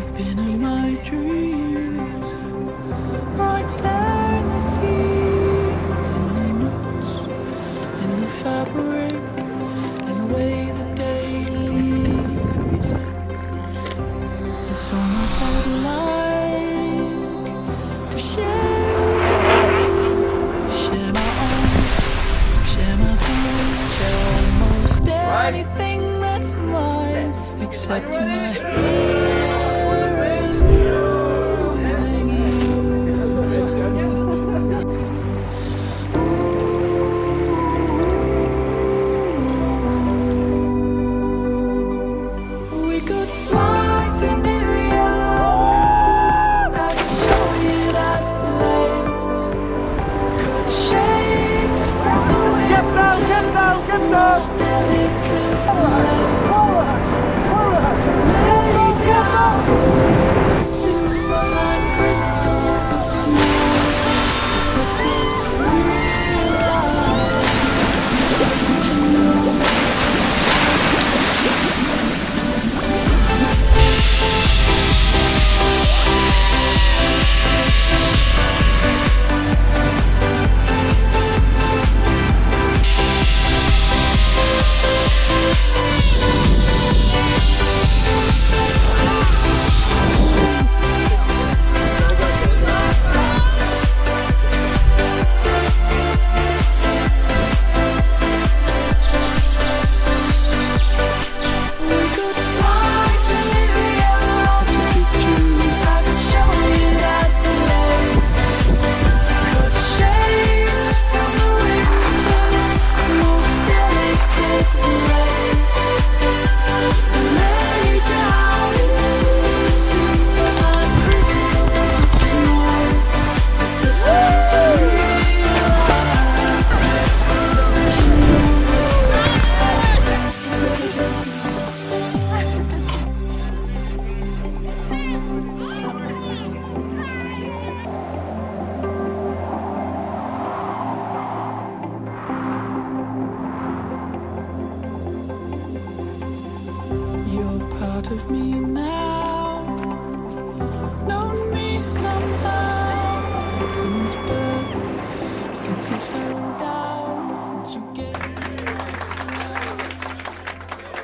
You've been in my dreams, right there in the seams, in the notes, in the fabric, and the way the day leaves. There's so much I'd like to share. Share my own, share my time, share almost anything that's mine, except my fear. Of me now, known me somehow since birth, since I fell down, since you gave